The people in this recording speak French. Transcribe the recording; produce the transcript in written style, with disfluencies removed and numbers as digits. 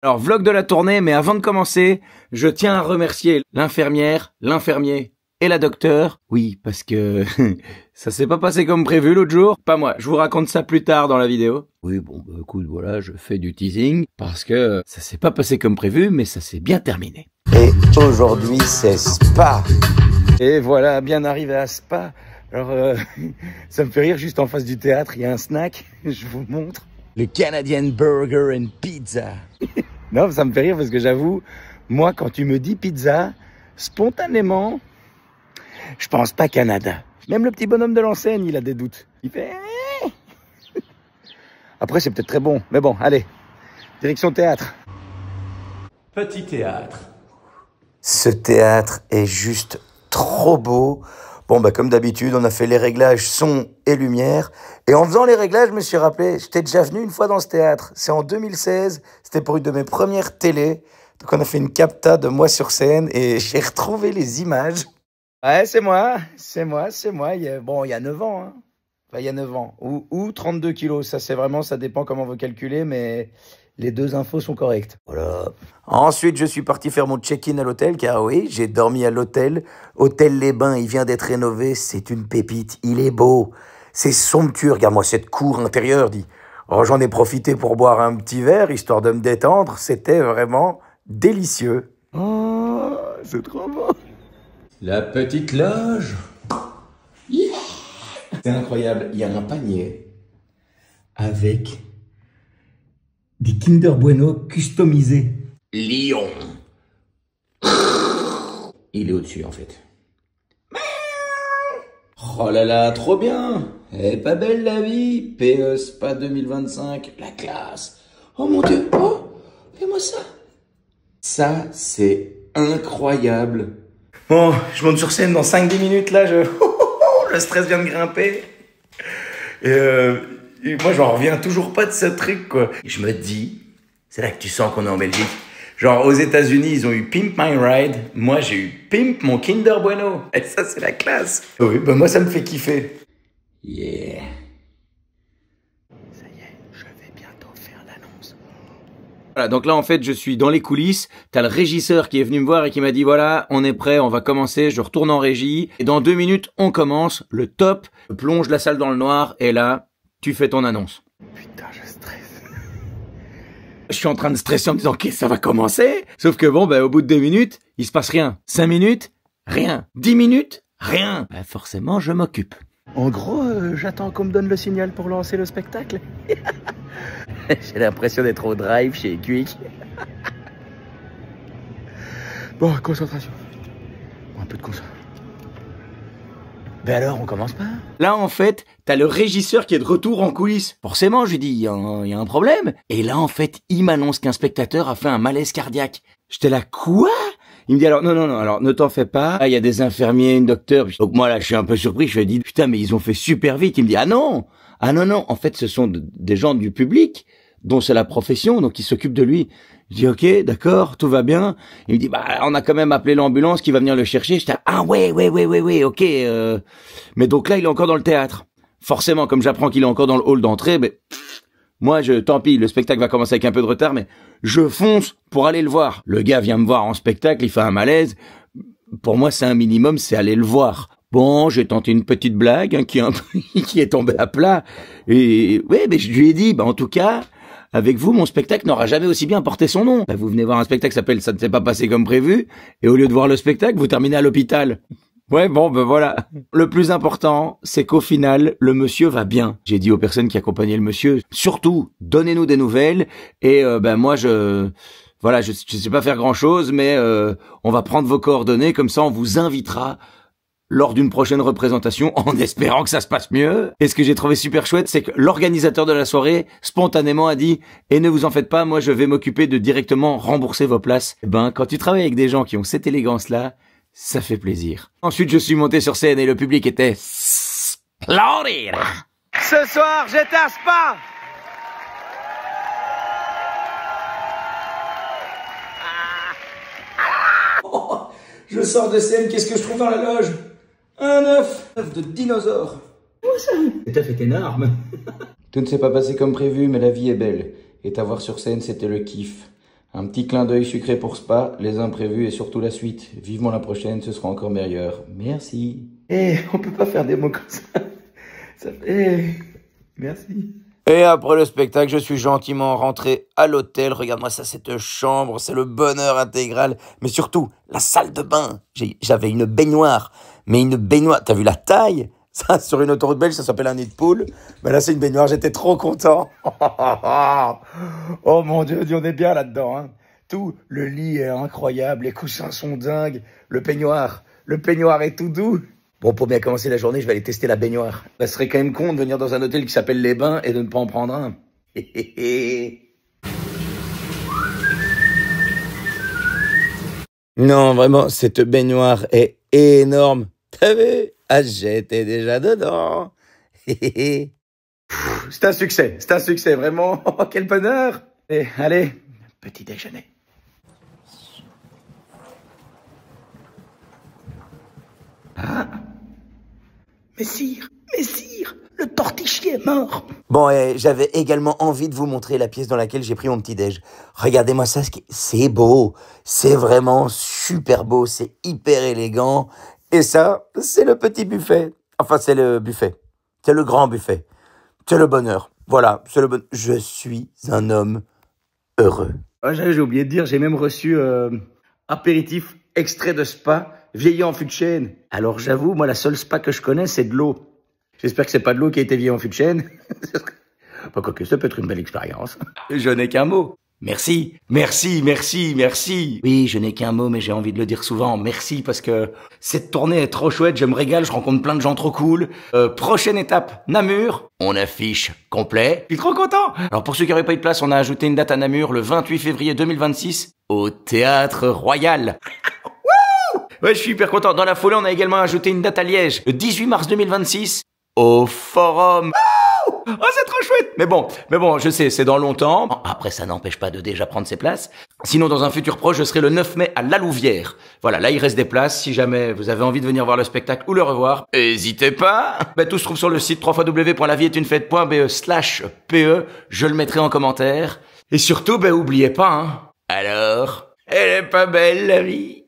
Alors, vlog de la tournée, mais avant de commencer, je tiens à remercier l'infirmière, l'infirmier et la docteure. Oui, parce que ça s'est pas passé comme prévu l'autre jour. Pas moi, je vous raconte ça plus tard dans la vidéo. Oui, bon, bah, écoute, voilà, je fais du teasing parce que ça s'est pas passé comme prévu, mais ça s'est bien terminé. Et aujourd'hui, c'est Spa. Et voilà, bien arrivé à Spa. Alors, ça me fait rire, juste en face du théâtre, il y a un snack, je vous montre. Le Canadian Burger and Pizza. Non, ça me fait rire parce que j'avoue, moi, quand tu me dis pizza, spontanément, je pense pas Canada. Même le petit bonhomme de l'enseigne, il a des doutes. Il fait... Après, c'est peut-être très bon, mais bon, allez, direction théâtre. Petit théâtre. Ce théâtre est juste trop beau. Bon, bah, comme d'habitude, on a fait les réglages son et lumière. Et en faisant les réglages, je me suis rappelé, j'étais déjà venu une fois dans ce théâtre. C'est en 2016, c'était pour une de mes premières télés. Donc on a fait une capta de moi sur scène et j'ai retrouvé les images. Ouais, c'est moi. Il y a 9 ans, hein. Enfin, il y a 9 ans. Ou 32 kilos, ça dépend comment vous calculez, mais les deux infos sont correctes. Voilà. Ensuite, je suis parti faire mon check-in à l'hôtel, car oui, j'ai dormi à l'hôtel. Hôtel Les Bains, il vient d'être rénové, c'est une pépite, il est beau. C'est somptueux, regarde-moi cette cour intérieure, dit. Oh, j'en ai profité pour boire un petit verre, histoire de me détendre, c'était vraiment délicieux. Oh, c'est trop beau. La petite loge. Yeah. C'est incroyable, il y a un panier avec des Kinder Bueno customisés. Lion. Il est au-dessus, en fait. Oh là là, trop bien. Elle est pas belle la vie. PE Spa 2025, la classe. Oh mon Dieu, oh, fais-moi ça. Ça, c'est incroyable. Bon, je monte sur scène dans 5-10 minutes, là, le stress vient de grimper. Et moi, j'en reviens toujours pas de ce truc, quoi. Et je me dis, c'est là que tu sens qu'on est en Belgique. Genre, aux États-Unis, ils ont eu Pimp My Ride. Moi, j'ai eu Pimp mon Kinder Bueno. Et ça, c'est la classe. Oui, bah moi, ça me fait kiffer. Yeah. Ça y est, je vais bientôt faire l'annonce. Voilà, donc là, en fait, je suis dans les coulisses. T'as le régisseur qui est venu me voir et qui m'a dit, voilà, on est prêt, on va commencer. Je retourne en régie. Et dans 2 minutes, on commence. Le top. Je plonge la salle dans le noir. Et là, tu fais ton annonce. Putain, je stresse. Je suis en train de stresser en me disant, ok, ça va commencer. Sauf que bon, bah, au bout de 2 minutes, il se passe rien. 5 minutes, rien. 10 minutes, rien. Bah, forcément, je m'occupe. En gros, j'attends qu'on me donne le signal pour lancer le spectacle. J'ai l'impression d'être au drive chez Quick. Bon, concentration. Un peu de concentration. Ben alors, on commence pas? Là, en fait, t'as le régisseur qui est de retour en coulisses. Forcément, je lui dis, il y a un problème. Et là, en fait, il m'annonce qu'un spectateur a fait un malaise cardiaque. J'étais là, quoi? Il me dit alors, non, alors ne t'en fais pas. Il y a des infirmiers, une docteure. Donc moi, là, je suis un peu surpris. Je lui dis, putain, mais ils ont fait super vite. Il me dit, ah non. En fait, ce sont des gens du public dont c'est la profession, donc ils s'occupent de lui. Je dis, ok, d'accord, tout va bien. Il me dit, bah, on a quand même appelé l'ambulance qui va venir le chercher. J'étais, ah ouais, ok. Mais donc là, il est encore dans le théâtre. Forcément, comme j'apprends qu'il est encore dans le hall d'entrée, ben, moi, tant pis, le spectacle va commencer avec un peu de retard, mais je fonce pour aller le voir. Le gars vient me voir en spectacle, il fait un malaise. Pour moi, c'est un minimum, c'est aller le voir. Bon, j'ai tenté une petite blague, hein, qui est tombée à plat. Et ouais, mais je lui ai dit, bah, en tout cas, avec vous, mon spectacle n'aura jamais aussi bien porté son nom. Bah, vous venez voir un spectacle qui s'appelle Ça ne s'est pas passé comme prévu, et au lieu de voir le spectacle, vous terminez à l'hôpital. Ouais, bon, ben voilà. Le plus important, c'est qu'au final, le monsieur va bien. J'ai dit aux personnes qui accompagnaient le monsieur, surtout, donnez-nous des nouvelles. Et moi, je sais pas faire grand-chose, mais on va prendre vos coordonnées, comme ça, on vous invitera lors d'une prochaine représentation, en espérant que ça se passe mieux. Et ce que j'ai trouvé super chouette, c'est que l'organisateur de la soirée, spontanément, a dit « Et ne vous en faites pas, moi, je vais m'occuper de directement rembourser vos places. » Eh ben, quand tu travailles avec des gens qui ont cette élégance-là, ça fait plaisir. Ensuite, je suis monté sur scène et le public était splendide. Ce soir, j'étais à Spa. Oh, je sors de scène, qu'est-ce que je trouve dans la loge? Un œuf de dinosaure. Cet œuf est énorme. Tout ne s'est pas passé comme prévu, mais la vie est belle. Et t'avoir sur scène, c'était le kiff. Un petit clin d'œil sucré pour Spa, les imprévus et surtout la suite. Vivement la prochaine, ce sera encore meilleur. Merci. On peut pas faire des mots comme ça. Ça fait... Merci. Et après le spectacle, je suis gentiment rentré à l'hôtel. Regarde-moi ça, cette chambre, c'est le bonheur intégral. Mais surtout, la salle de bain. J'avais une baignoire. Mais une baignoire, t'as vu la taille? Ça, sur une autoroute belge, ça s'appelle un nid de poule. Mais là, c'est une baignoire, j'étais trop content. Oh mon Dieu, on est bien là-dedans. Hein. Tout, le lit est incroyable, les coussins sont dingues. Le peignoir est tout doux. Bon, pour bien commencer la journée, je vais aller tester la baignoire. Ça serait quand même con de venir dans un hôtel qui s'appelle Les Bains et de ne pas en prendre un. Non, vraiment, cette baignoire est énorme. T'as vu? Ah, j'étais déjà dedans. C'est un succès, vraiment. Oh, quel bonheur. Et allez, petit déjeuner. Ah. Messire, le tortichier est mort. Bon, et j'avais également envie de vous montrer la pièce dans laquelle j'ai pris mon petit-déj. Regardez-moi ça, c'est beau. C'est vraiment super beau, c'est hyper élégant. Et ça, c'est le petit buffet. Enfin, c'est le buffet. C'est le grand buffet. C'est le bonheur. Voilà, c'est le bonheur. Je suis un homme heureux. Ah, j'ai oublié de dire, j'ai même reçu apéritif extrait de Spa, vieilli en fût de chêne. Alors j'avoue, moi, la seule Spa que je connais, c'est de l'eau. J'espère que c'est pas de l'eau qui a été vieillie en fût de chêne. Pas quoique, ça peut être une belle expérience. Je n'ai qu'un mot. Merci. Oui, je n'ai qu'un mot, mais j'ai envie de le dire souvent. Merci, parce que cette tournée est trop chouette, je me régale, je rencontre plein de gens trop cool. Prochaine étape, Namur. On affiche complet. Je suis trop content. Alors pour ceux qui n'auraient pas eu de place, on a ajouté une date à Namur le 28 février 2026 au Théâtre Royal. Ouais, je suis hyper content. Dans la foulée, on a également ajouté une date à Liège le 18 mars 2026 au Forum. Oh, c'est trop chouette. Mais bon, je sais, c'est dans longtemps. Bon, après, ça n'empêche pas de déjà prendre ses places. Sinon, dans un futur proche, je serai le 9 mai à La Louvière. Voilà, là, il reste des places. Si jamais vous avez envie de venir voir le spectacle ou le revoir, n'hésitez pas. Tout se trouve sur le site www.lavieestunefête.be/PE. Je le mettrai en commentaire. Et surtout, oubliez pas, hein. Alors, elle est pas belle, la vie?